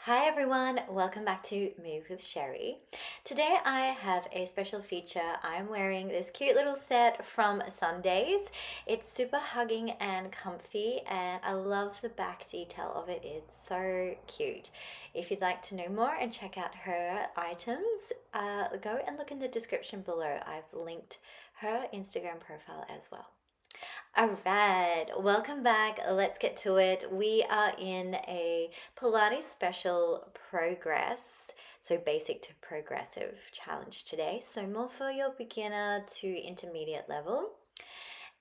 Hi everyone, welcome back to Move with Sheri. Today I have a special feature. I'm wearing this cute little set from Sundais. It's super hugging and comfy and I love the back detail of it. It's so cute. If you'd like to know more and check out her items, go and look in the description below. I've linked her Instagram profile as well. All right, welcome back. Let's get to it. We are in a Pilates special progress, so basic to progressive challenge today. So more for your beginner to intermediate level.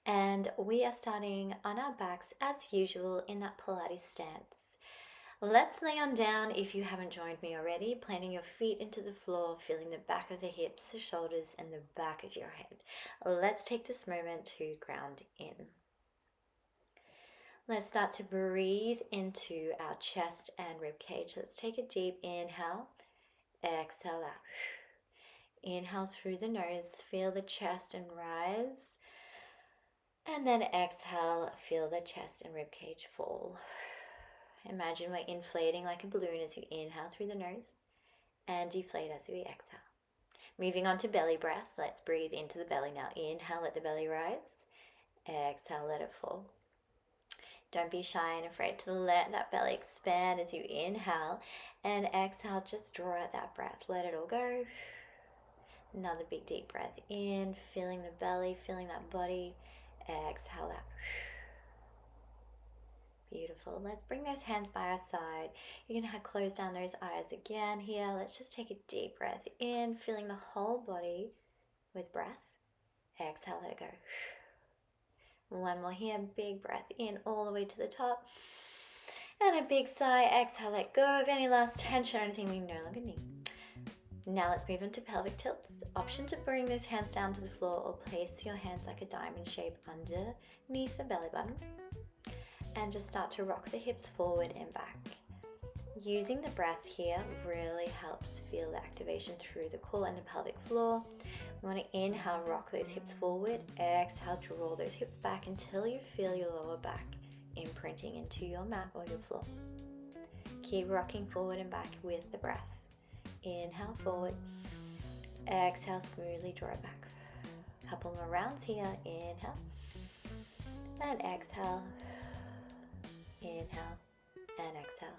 And we are starting on our backs as usual in that Pilates stance. Let's lay on down if you haven't joined me already, planting your feet into the floor, feeling the back of the hips, the shoulders, and the back of your head. Let's take this moment to ground in. Let's start to breathe into our chest and rib cage. Let's take a deep inhale, exhale out. Inhale through the nose, feel the chest and rise. And then exhale, feel the chest and rib cage fall. Imagine we're inflating like a balloon as you inhale through the nose and deflate as we exhale. Moving on to belly breath. Let's breathe into the belly now. Inhale, let the belly rise. Exhale, let it fall. Don't be shy and afraid to let that belly expand as you inhale, and exhale, just draw out that breath. Let it all go. Another big deep breath in, feeling the belly, feeling that body. Exhale out. Beautiful. Let's bring those hands by our side. You're going to close down those eyes again here. Let's just take a deep breath in, feeling the whole body with breath. Exhale, let it go. One more here, big breath in all the way to the top. And a big sigh, exhale, let go of any last tension or anything we no longer need. Now let's move into pelvic tilts. Option to bring those hands down to the floor or place your hands like a diamond shape underneath the belly button. And just start to rock the hips forward and back. Using the breath here really helps feel the activation through the core and the pelvic floor. We want to inhale, rock those hips forward. Exhale, draw those hips back until you feel your lower back imprinting into your mat or your floor. Keep rocking forward and back with the breath. Inhale forward. Exhale, smoothly draw it back. Couple more rounds here. Inhale and exhale. Inhale and exhale.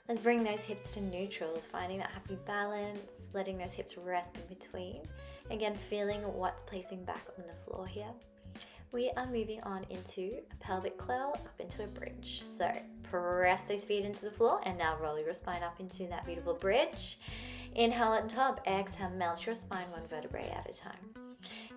Let's bring those hips to neutral, finding that happy balance, letting those hips rest in between. Again, feeling what's placing back on the floor here. We are moving on into a pelvic curl up into a bridge. So press those feet into the floor and now roll your spine up into that beautiful bridge. Inhale on top, exhale, melt your spine one vertebrae at a time.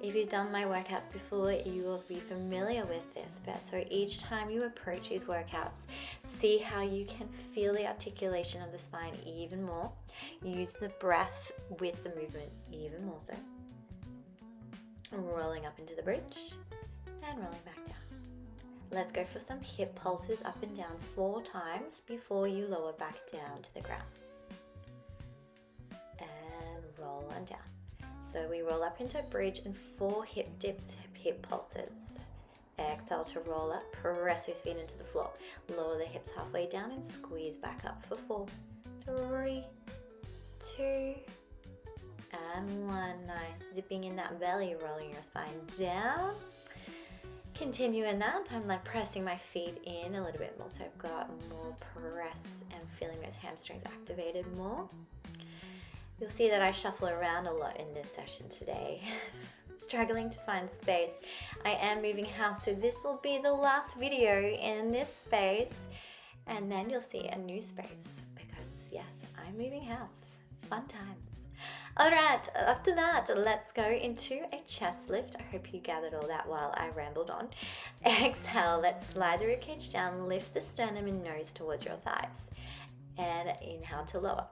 If you've done my workouts before, you will be familiar with this, but so each time you approach these workouts, see how you can feel the articulation of the spine even more. Use the breath with the movement even more so. Rolling up into the bridge and rolling back down. Let's go for some hip pulses up and down 4 times before you lower back down to the ground. And roll on down. So we roll up into a bridge and 4 hip dips, hip pulses. Exhale to roll up, press those feet into the floor. Lower the hips halfway down and squeeze back up for 4, 3, 2, and 1. Nice. Zipping in that belly, rolling your spine down. Continue in that. I'm like pressing my feet in a little bit more so I've got more press and feeling those hamstrings activated more. You'll see that I shuffle around a lot in this session today. Struggling to find space. I am moving house, so this will be the last video in this space. And then you'll see a new space because yes, I'm moving house. Fun times. All right, after that, let's go into a chest lift. I hope you gathered all that while I rambled on. Exhale, let's slide the ribcage down, lift the sternum and nose towards your thighs. And inhale to lower.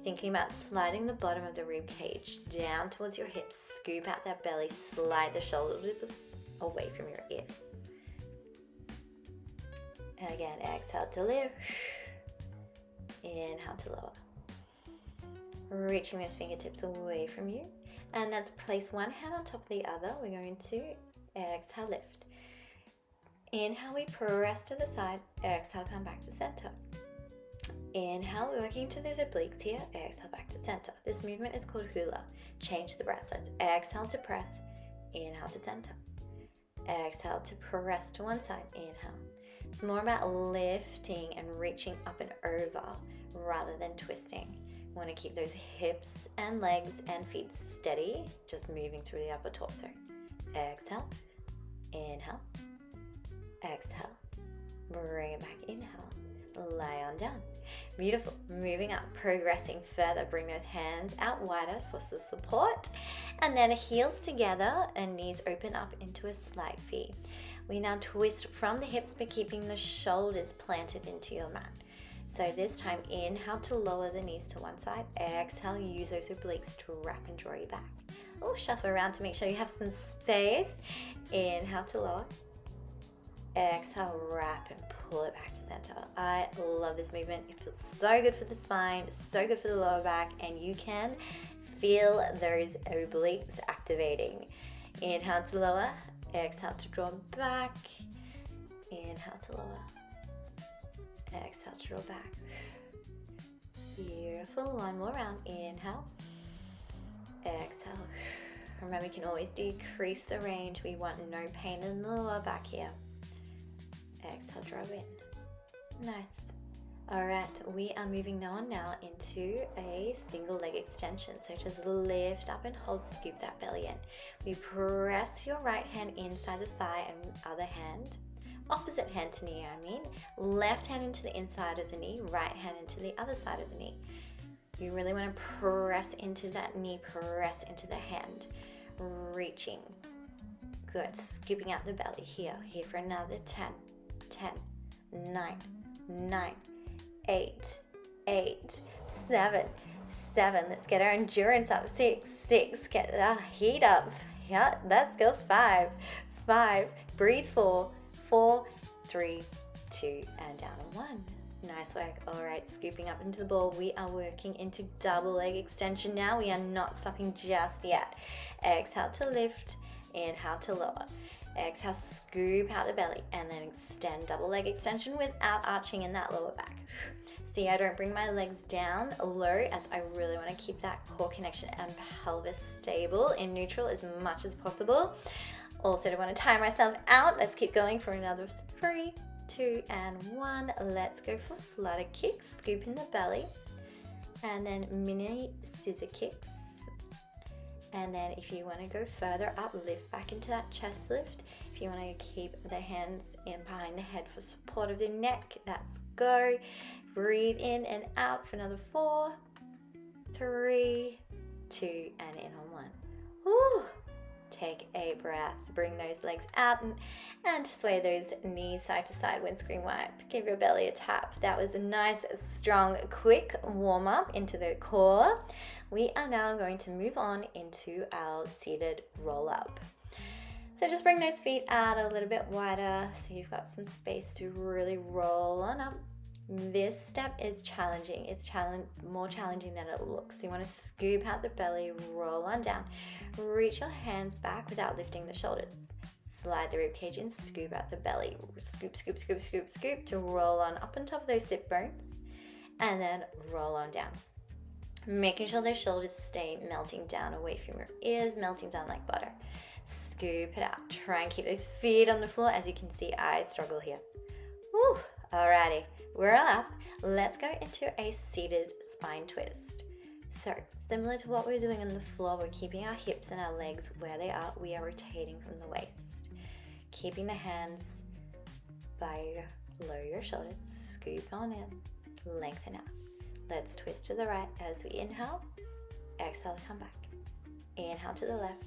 Thinking about sliding the bottom of the rib cage down towards your hips, scoop out that belly, slide the shoulder away from your ears. And again, exhale to lift, inhale to lower. Reaching those fingertips away from you. And let's place one hand on top of the other. We're going to exhale, lift. Inhale, we press to the side. Exhale, come back to center. Inhale, working to those obliques here. Exhale, back to center. This movement is called hula. Change the breath. Let's exhale to press. Inhale to center. Exhale to press to one side. Inhale. It's more about lifting and reaching up and over rather than twisting. You want to keep those hips and legs and feet steady, just moving through the upper torso. Exhale. Inhale. Exhale. Bring it back. Inhale. Lay on down. Beautiful. Moving up, progressing further. Bring those hands out wider for some support. And then heels together and knees open up into a slight V. We now twist from the hips, but keeping the shoulders planted into your mat. So this time, inhale to lower the knees to one side. Exhale, use those obliques to wrap and draw you back. Oh, shuffle around to make sure you have some space. Inhale to lower. Exhale, wrap and pull it back to center. I love this movement. It feels so good for the spine, so good for the lower back, and you can feel those obliques activating. Inhale to lower. Exhale to draw back. Inhale to lower. Exhale to draw back. Beautiful. One more round. Inhale. Exhale. Remember, you can always decrease the range. We want no pain in the lower back here. Exhale, draw in. Nice. All right, we are moving now into a single leg extension. So just lift up and hold, scoop that belly in. We press your right hand inside the thigh and other hand, opposite hand to knee, left hand into the inside of the knee, right hand into the other side of the knee. You really want to press into that knee, press into the hand, reaching. Good, scooping out the belly here for another 10, 9, 8, 7. Let's get our endurance up. 6, get our heat up. Yeah, let's go. 5, breathe. 4, 3, 2, and down to 1. Nice work. All right, scooping up into the ball. We are working into double leg extension now. We are not stopping just yet. Exhale to lift, inhale to lower. Exhale, scoop out the belly, and then extend double leg extension without arching in that lower back. See, I don't bring my legs down low as I really want to keep that core connection and pelvis stable in neutral as much as possible. Also don't want to tire myself out. Let's keep going for another 3, 2, and 1. Let's go for flutter kicks. Scoop in the belly, and then mini scissor kicks. And then if you want to go further up, lift back into that chest lift. If you want to keep the hands in behind the head for support of the neck, let's go. Breathe in and out for another 4, 3, 2, and in on 1. Woo. Take a breath. Bring those legs out and sway those knees side to side. Windscreen wipe. Give your belly a tap. That was a nice, strong, quick warm up into the core. We are now going to move on into our seated roll up. So just bring those feet out a little bit wider so you've got some space to really roll on up. This step is challenging. It's more challenging than it looks. You want to scoop out the belly, roll on down. Reach your hands back without lifting the shoulders. Slide the ribcage in, scoop out the belly. Scoop, scoop, scoop, scoop, scoop to roll on up on top of those sit bones. And then roll on down. Making sure those shoulders stay melting down away from your ears, melting down like butter. Scoop it out. Try and keep those feet on the floor. As you can see, I struggle here. Woo! Alrighty, we're up. Let's go into a seated spine twist. So, similar to what we're doing on the floor, we're keeping our hips and our legs where they are. We are rotating from the waist. Keeping the hands below your shoulders. Scoop on in, lengthen out. Let's twist to the right as we inhale. Exhale, come back. Inhale to the left.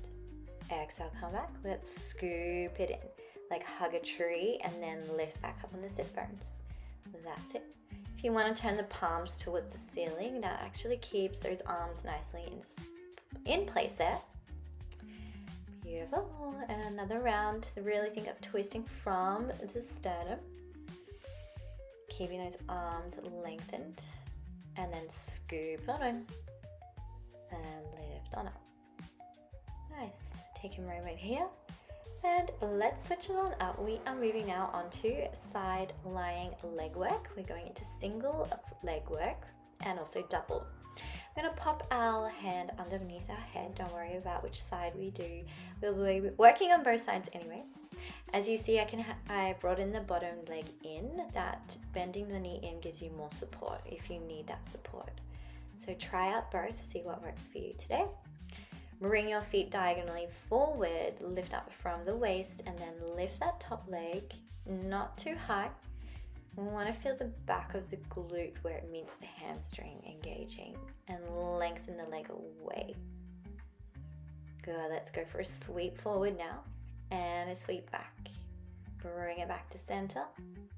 Exhale, come back. Let's scoop it in. Like hug a tree and then lift back up on the sit bones. That's it. If you want to turn the palms towards the ceiling, that actually keeps those arms nicely in place there. Beautiful. And another round. Really think of twisting from the sternum. Keeping those arms lengthened. And then scoop on in. And lift on up. Nice. Take a moment here. And let's switch it on up. We are moving now onto side lying leg work. We're going into single leg work and also double. We're going to pop our hand underneath our head. Don't worry about which side we do. We'll be working on both sides anyway. As you see, I brought in the bottom leg in. That bending the knee in gives you more support if you need that support. So try out both, see what works for you today. Bring your feet diagonally forward, lift up from the waist, and then lift that top leg, not too high. We want to feel the back of the glute where it meets the hamstring engaging, and lengthen the leg away. Good, let's go for a sweep forward now, and a sweep back. Bring it back to center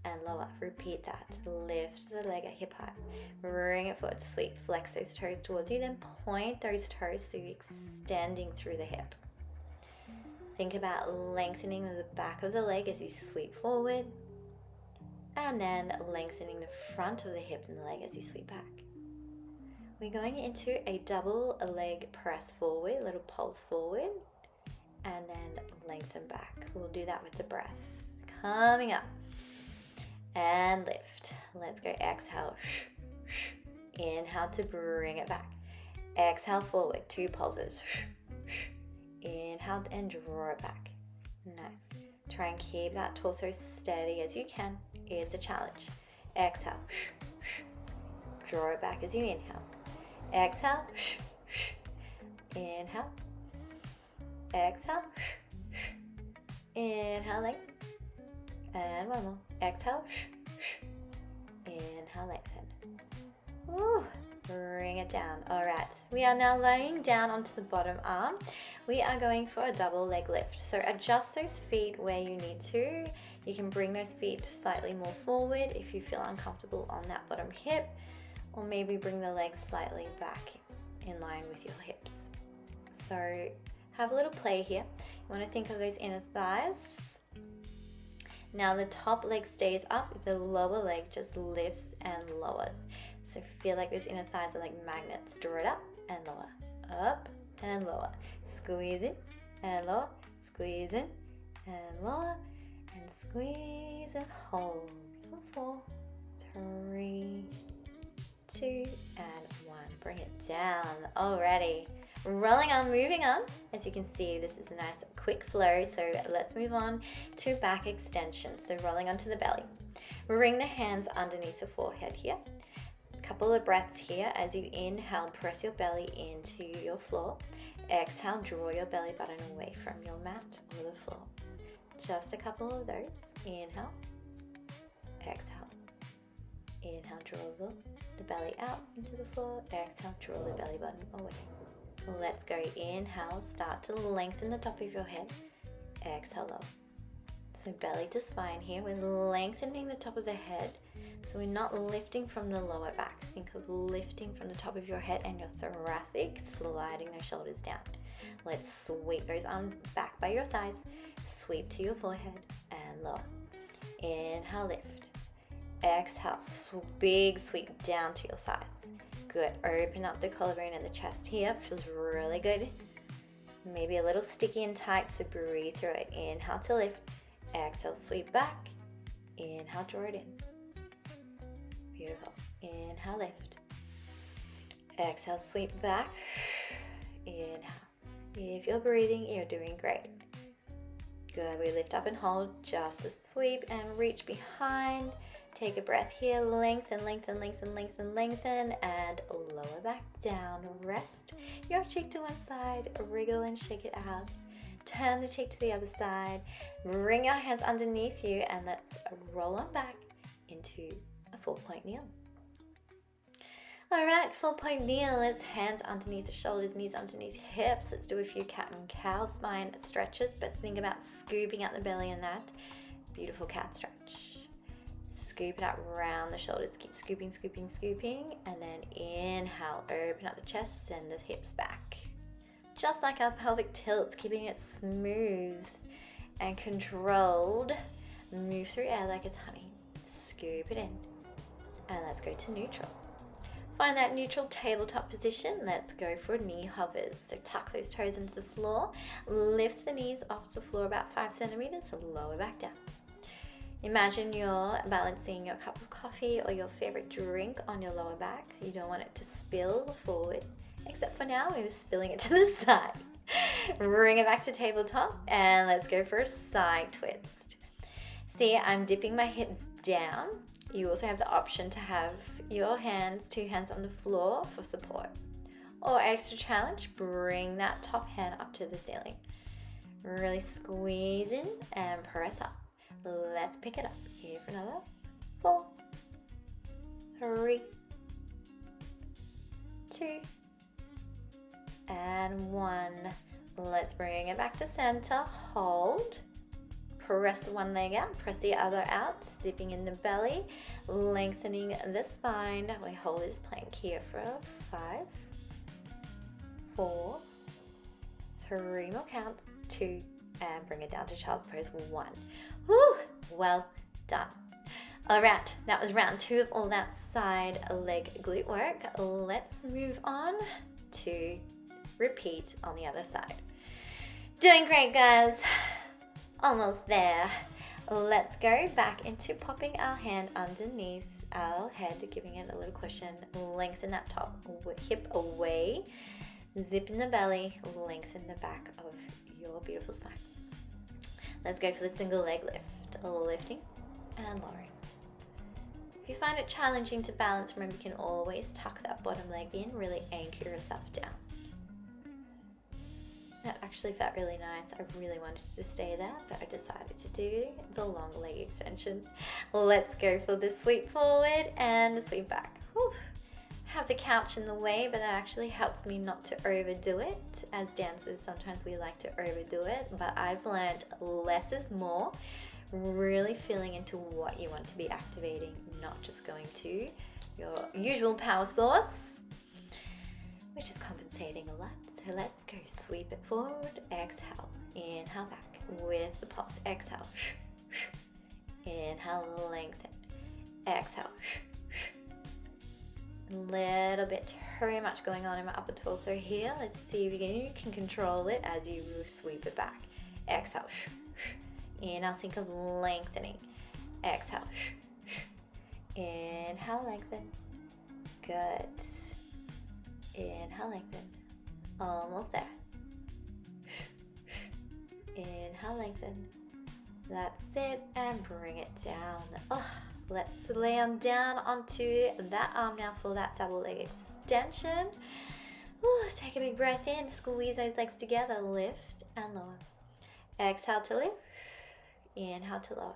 and lower. Repeat that. Lift the leg at hip height. Bring it forward. Sweep. Flex those toes towards you. Then point those toes so you're extending through the hip. Think about lengthening the back of the leg as you sweep forward. And then lengthening the front of the hip and the leg as you sweep back. We're going into a double leg press forward, a little pulse forward. And then lengthen back. We'll do that with the breath. Coming up. And lift. Let's go. Exhale. Inhale to bring it back. Exhale forward. 2 pulses. Inhale and draw it back. Nice. Try and keep that torso steady as you can. It's a challenge. Exhale. Draw it back as you inhale. Exhale. Inhale. Exhale. Inhale, lengthen. And one more. Exhale. Inhale, lengthen. Woo. Bring it down. All right. We are now laying down onto the bottom arm. We are going for a double leg lift. So adjust those feet where you need to. You can bring those feet slightly more forward if you feel uncomfortable on that bottom hip, or maybe bring the legs slightly back in line with your hips. So have a little play here. You want to think of those inner thighs. Now the top leg stays up, the lower leg just lifts and lowers. So feel like those inner thighs are like magnets. Draw it up and lower, up and lower. Squeeze in and lower, squeeze in and lower, and squeeze and hold for 4, 3, 2, and 1. Bring it down. Alrighty. Rolling on, moving on. As you can see, this is a nice quick flow. So let's move on to back extension. So rolling onto the belly. Bring the hands underneath the forehead here. A couple of breaths here. As you inhale, press your belly into your floor. Exhale, draw your belly button away from your mat or the floor. Just a couple of those. Inhale. Exhale. Inhale, draw the belly out into the floor. Exhale, draw the belly button away. Let's go. Inhale, start to lengthen the top of your head. Exhale, lower. So belly to spine here. We're lengthening the top of the head. So we're not lifting from the lower back. Think of lifting from the top of your head and your thoracic, sliding those shoulders down. Let's sweep those arms back by your thighs. Sweep to your forehead and lower. Inhale, lift. Exhale, big sweep down to your thighs. Good. Open up the collarbone and the chest here. Feels really good. Maybe a little sticky and tight, so breathe through it. Inhale to lift. Exhale, sweep back. Inhale, draw it in. Beautiful. Inhale, lift. Exhale, sweep back. Inhale. If you're breathing, you're doing great. Good. We lift up and hold. Just a sweep and reach behind. Take a breath here, lengthen, lengthen, lengthen, lengthen, lengthen, and lower back down. Rest your cheek to one side, wriggle and shake it out. Turn the cheek to the other side. Bring your hands underneath you, and let's roll on back into a 4-point kneel. All right, 4-point kneel. Let's hands underneath the shoulders, knees underneath hips. Let's do a few cat and cow spine stretches, but think about scooping out the belly in that. Beautiful cat stretch. Scoop it out around the shoulders. Keep scooping, scooping, scooping. And then inhale, open up the chest, send the hips back. Just like our pelvic tilts, keeping it smooth and controlled. Move through air like it's honey. Scoop it in. And let's go to neutral. Find that neutral tabletop position. Let's go for knee hovers. So tuck those toes into the floor. Lift the knees off the floor about 5 centimeters. Lower back down. Imagine you're balancing your cup of coffee or your favorite drink on your lower back. You don't want it to spill forward, except for now we were spilling it to the side. Bring it back to tabletop and let's go for a side twist. See, I'm dipping my hips down. You also have the option to have your hands, 2 hands on the floor for support. Or extra challenge, bring that top hand up to the ceiling. Really squeeze in and press up. Let's pick it up. Here for another 4, 3, 2, and 1. Let's bring it back to center. Hold. Press the one leg out, press the other out, zipping in the belly, lengthening the spine. We hold this plank here for 5, 4, 3 more counts, 2, and bring it down to child's pose, 1. Woo! Well done. All right, that was round 2 of all that side leg glute work. Let's move on to repeat on the other side. Doing great, guys. Almost there. Let's go back into popping our hand underneath our head, giving it a little cushion. Lengthen that top hip away. Zip in the belly. Lengthen the back of your beautiful spine. Let's go for the single leg lift. Lifting and lowering. If you find it challenging to balance, remember you can always tuck that bottom leg in. Really anchor yourself down. That actually felt really nice. I really wanted to stay there, but I decided to do the long leg extension. Let's go for the sweep forward and the sweep back. Whew. Have the couch in the way, but that actually helps me not to overdo it. As dancers, sometimes we like to overdo it, but I've learned less is more. Really feeling into what you want to be activating, not just going to your usual power source, which is compensating a lot. So let's go, sweep it forward, exhale, inhale back with the pulse, exhale, inhale, lengthen, exhale, a little bit too much going on in my upper torso here. Let's see if you can control it as you sweep it back, exhale, inhale, think of lengthening, exhale, inhale, lengthen, good, inhale, lengthen. Almost there. Inhale, lengthen. That's it, and bring it down. Oh, let's lay on down onto that arm now for that double leg extension. Ooh, take a big breath in, squeeze those legs together, lift and lower. Exhale to lift, inhale to lower.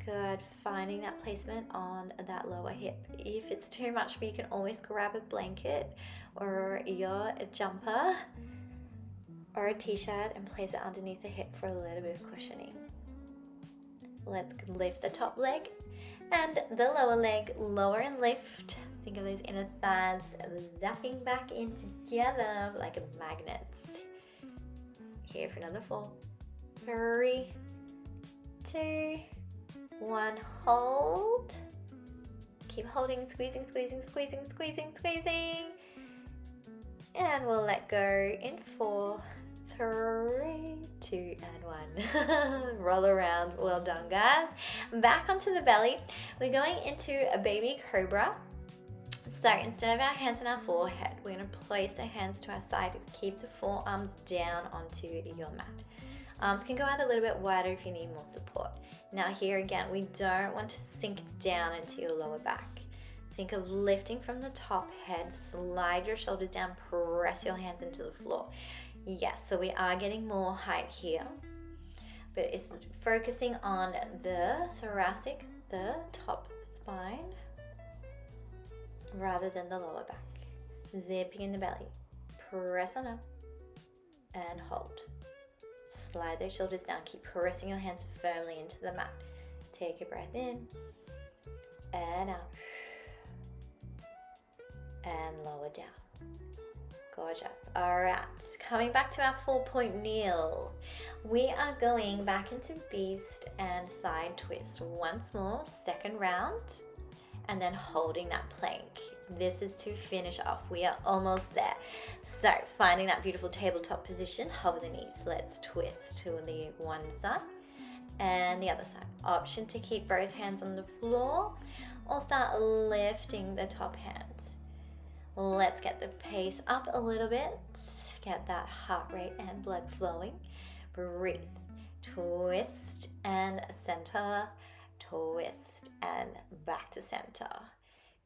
Good, finding that placement on that lower hip. If it's too much for you, you can always grab a blanket or your jumper or a t-shirt and place it underneath the hip for a little bit of cushioning. Let's lift the top leg and the lower leg, lower and lift. Think of those inner thighs zapping back in together like magnets. Here for another 4, 3, 2, 1, hold. Keep holding, squeezing, squeezing, squeezing, squeezing, squeezing. And we'll let go in 4, 3, 2, and 1. Roll around. Well done, guys. Back onto the belly. We're going into a baby cobra. So instead of our hands on our forehead, we're going to place our hands to our side. Keep the forearms down onto your mat. Arms can go out a little bit wider if you need more support. Now here again, we don't want to sink down into your lower back. Think of lifting from the top head, slide your shoulders down, press your hands into the floor. Yes, so we are getting more height here, but it's focusing on the thoracic, the top spine, rather than the lower back. Zipping in the belly, press on up and hold. Slide those shoulders down, keep pressing your hands firmly into the mat. Take a breath in and out and lower down. Gorgeous. All right, coming back to our 4-point kneel. We are going back into beast and side twist once more, second round. and then holding that plank. This is to finish off. We are almost there. So finding that beautiful tabletop position, hover the knees. Let's twist to the one side and the other side. Option to keep both hands on the floor or start lifting the top hand. Let's get the pace up a little bit. Get that heart rate and blood flowing. Breathe. Twist and center. Twist and back to center.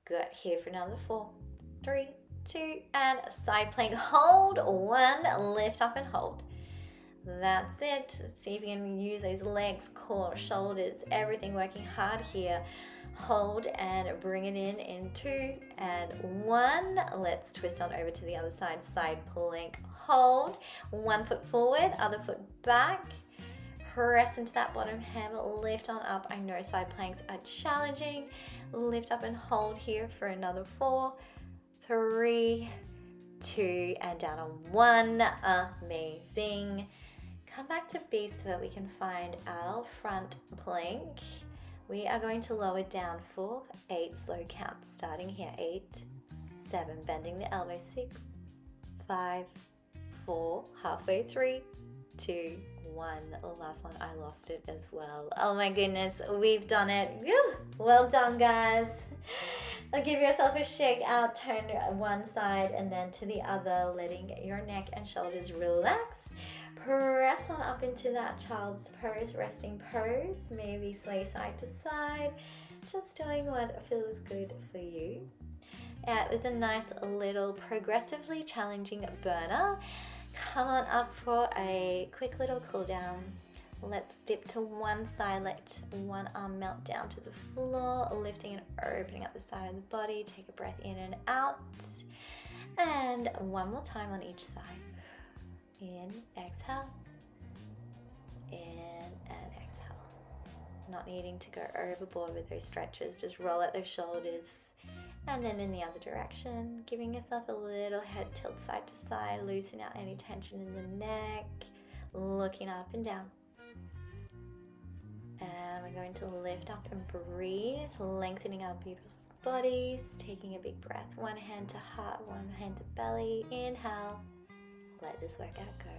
Good. Here for another 4, 3, 2, and side plank. Hold. 1. Lift up and hold. That's it. See if you can use those legs, core, shoulders, everything working hard here. Hold and bring it in 2 and 1. Let's twist on over to the other side. Side plank. Hold. 1 foot forward, other foot back. Press into that bottom hem, lift on up. I know side planks are challenging. Lift up and hold here for another 4, 3, 2, and down on 1. Amazing. Come back to B so that we can find our front plank. We are going to lower down for 8 slow counts, starting here. 8, 7, bending the elbow. 6, 5, 4, halfway. 3, 2, 1. The last one, I lost it as well. Oh my goodness, we've done it. Whew. Well done, guys. Give yourself a shake out, turn one side and then to the other, letting your neck and shoulders relax. Press on up into that child's pose, resting pose. Maybe sway side to side, just doing what feels good for you. It was a nice little progressively challenging burner. Come on up for a quick little cool down. Let's dip to one side, let one arm melt down to the floor, lifting and opening up the side of the body. Take a breath in and out. And one more time on each side. In, exhale. In and exhale. Not needing to go overboard with those stretches. Just roll out those shoulders. And then in the other direction, giving yourself a little head tilt side to side, loosen out any tension in the neck, looking up and down. And we're going to lift up and breathe, lengthening our beautiful bodies, taking a big breath. One hand to heart, one hand to belly. Inhale, let this workout go.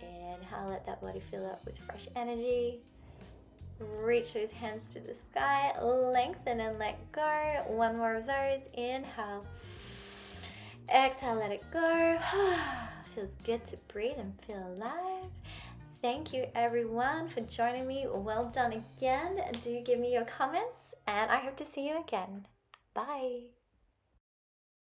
Inhale, let that body fill up with fresh energy. Reach those hands to the sky, lengthen and let go. One more of those. Inhale. Exhale, let it go. Feels good to breathe and feel alive. Thank you everyone for joining me. Well done again. Do give me your comments and I hope to see you again. Bye.